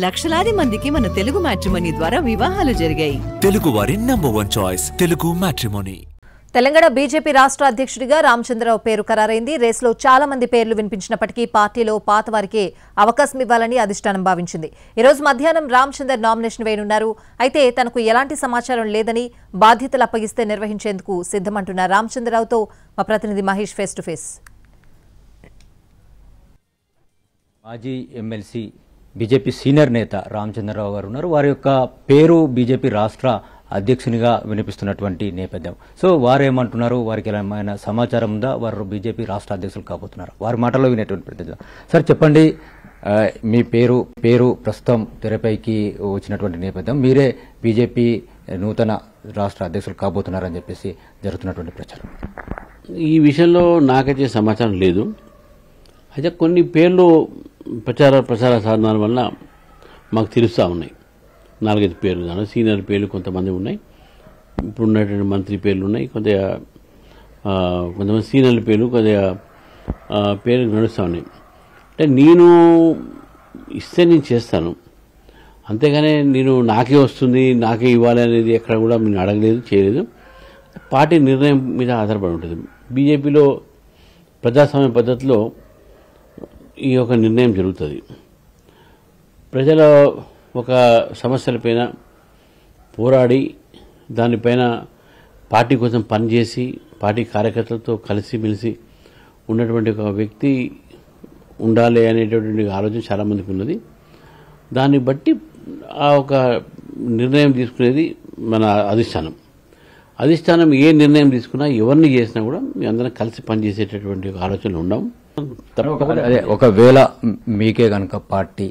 లక్షలాది మందికి మన తెలుగు మ్యాట్రిమోనీ ద్వారా వివాహాలు జరిగాయి. తెలుగు వారి number 1 choice Telugu matrimony. Telangana BJP రాష్ట్ర అధ్యక్షుడిగా రామచంద్రరావు పేరు ఖరారైంది. రేసులో చాలా మంది పేర్లు వినిపించినప్పటికీ పార్టీలో పాత వారికి అవకాశం ఇవ్వాలని అధిష్టానం భావించింది. ఈ రోజు మధ్యాహ్నం రామచంద్ర నామినేషన్ వేయనున్నారు. అయితే తనకు ఎలాంటి సమాచారం లేదని, బాధ్యతలు అప్పగిస్తే నిర్వహించేందుకు సిద్ధమంటున్న రామచంద్రరావుతో మా ప్రతినిధి మహేష్ ఫేస్ టు ఫేస్. మాజీ ఎమ్మెల్సీ బీజేపీ సీనియర్ నేత రామచంద్రరావు గారు ఉన్నారు. వారి యొక్క పేరు బీజేపీ రాష్ట్ర అధ్యక్షునిగా వినిపిస్తున్నటువంటి నేపథ్యం. సో వారు ఏమంటున్నారు, వారికి ఏమైనా సమాచారం ఉందా, వారు బీజేపీ రాష్ట్ర అధ్యక్షులు కాబోతున్నారు, వారి మాటల్లో వినేటువంటి ప్రతినిధి. సార్ చెప్పండి, మీ పేరు ప్రస్తుతం తెరపైకి వచ్చినటువంటి నేపథ్యం, మీరే బీజేపీ నూతన రాష్ట్ర అధ్యక్షులు కాబోతున్నారని చెప్పేసి జరుగుతున్నటువంటి ప్రచారం. ఈ విషయంలో నాకైతే సమాచారం లేదు. అయితే కొన్ని పేర్లు ప్రచార సాధనాల వల్ల మాకు తెలుస్తూ ఉన్నాయి. 4-5 పేర్లు, దాని సీనియర్ పేర్లు కొంతమంది ఉన్నాయి, ఇప్పుడు ఉన్నటువంటి మంత్రి పేర్లు ఉన్నాయి, కొంతమంది సీనియర్ పేర్లు పేర్లు నడుస్తూ ఉన్నాయి. అంటే నేను ఇస్తే నేను చేస్తాను, అంతేగాని నేను నాకే వస్తుంది నాకే ఇవ్వాలి అనేది ఎక్కడ కూడా నేను అడగలేదు, చేయలేదు. పార్టీ నిర్ణయం మీద ఆధారపడి ఉంటుంది. బీజేపీలో ప్రజాస్వామ్య పద్ధతిలో ఈ యొక్క నిర్ణయం జరుగుతుంది. ప్రజల ఒక సమస్యలపైన పోరాడి దానిపైన పార్టీ కోసం పనిచేసి పార్టీ కార్యకర్తలతో కలిసిమెలిసి ఉన్నటువంటి ఒక వ్యక్తి ఉండాలి అనేటటువంటి ఆలోచన చాలామందికి ఉన్నది. దాన్ని బట్టి ఆ ఒక నిర్ణయం తీసుకునేది మన అధిష్టానం ఏ నిర్ణయం తీసుకున్నా, ఎవరిని చేసినా కూడా మీ అందరం కలిసి పనిచేసేటటువంటి ఆలోచనలు ఉండవు. అదే ఒకవేళ మీకే కనుక పార్టీ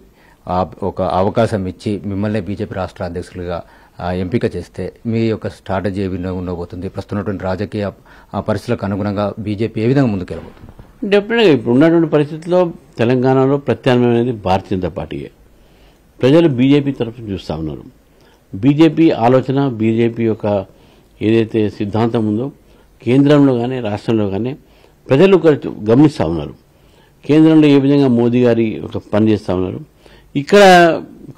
ఒక అవకాశం ఇచ్చి మిమ్మల్ని బీజేపీ రాష్ట్ర అధ్యక్షులుగా ఎంపిక చేస్తే మీ యొక్క స్ట్రాటజీ ఏ విధంగా ఉండబోతుంది, ప్రస్తుతం రాజకీయ పరిస్థితులకు అనుగుణంగా బీజేపీ ఏ విధంగా ముందుకెళ్ళబోతుంది? డెఫినెట్గా ఇప్పుడు ఉన్నటువంటి పరిస్థితుల్లో తెలంగాణలో ప్రత్యామ్నాయం అనేది భారతీయ జనతా పార్టీయే. ప్రజలు బీజేపీ తరఫున చూస్తూ ఉన్నారు. బీజేపీ ఆలోచన, బీజేపీ యొక్క ఏదైతే సిద్ధాంతం ఉందో కేంద్రంలో కానీ రాష్ట్రంలో కానీ ప్రజలు గమనిస్తూ ఉన్నారు. కేంద్రంలో ఏ విధంగా మోదీ గారి ఒక పనిచేస్తూ ఉన్నారు, ఇక్కడ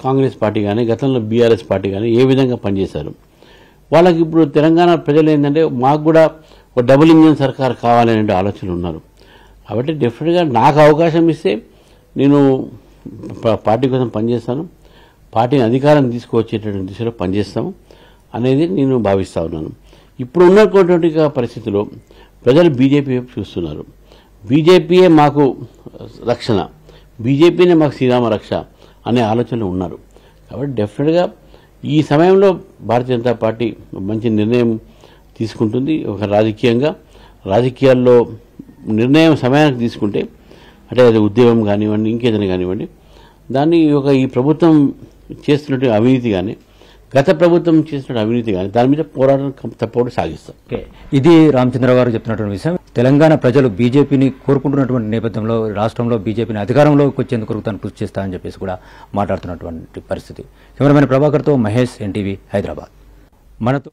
కాంగ్రెస్ పార్టీ కానీ గతంలో బీఆర్ఎస్ పార్టీ కానీ ఏ విధంగా పనిచేశారు. వాళ్ళకి ఇప్పుడు తెలంగాణ ప్రజలు ఏంటంటే మాకు కూడా ఒక డబుల్ ఇంజిన్ సర్కార్ కావాలనే ఆలోచనలు ఉన్నారు. కాబట్టి డెఫినెట్గా నాకు అవకాశం ఇస్తే నేను పార్టీ కోసం పనిచేస్తాను, పార్టీని అధికారం తీసుకువచ్చేటటువంటి దిశలో పనిచేస్తాము అనేది నేను భావిస్తూ ఉన్నాను. ఇప్పుడు ఉన్నటువంటి పరిస్థితిలో ప్రజలు బీజేపీ వైపు చూస్తున్నారు. బీజేపీయే మాకు రక్షణ, బీజేపీనే మాకు శ్రీరామ రక్ష అనే ఆలోచనలు ఉన్నారు. కాబట్టి డెఫినెట్గా ఈ సమయంలో భారతీయ జనతా పార్టీ మంచి నిర్ణయం తీసుకుంటుంది. ఒక రాజకీయాల్లో నిర్ణయం సమయానికి తీసుకుంటే, అంటే అది ఉద్యమం కానివ్వండి, ఇంకేదైనా కానివ్వండి, దాన్ని ఈ ప్రభుత్వం చేస్తున్నట్టు అవినీతి కానీ, గత ప్రభుత్వం చేసిన అవినీతి కానీ దాని మీద పోరాటం తప్పకుండా సాగిస్తాం. ఇది రామచంద్రరావు గారు చెప్తున్నటువంటి విషయం. తెలంగాణ ప్రజలు బీజేపీని కోరుకుంటున్నటువంటి నేపథ్యంలో రాష్ట్రంలో బీజేపీని అధికారంలోకి వచ్చేందుకు తాను కృషి చేస్తానని చెప్పేసి కూడా మాట్లాడుతున్నటువంటి పరిస్థితి. కెమెరామెన్ ప్రభాకర్తో మహేష్, ఎన్టీవీ, హైదరాబాద్. మనతో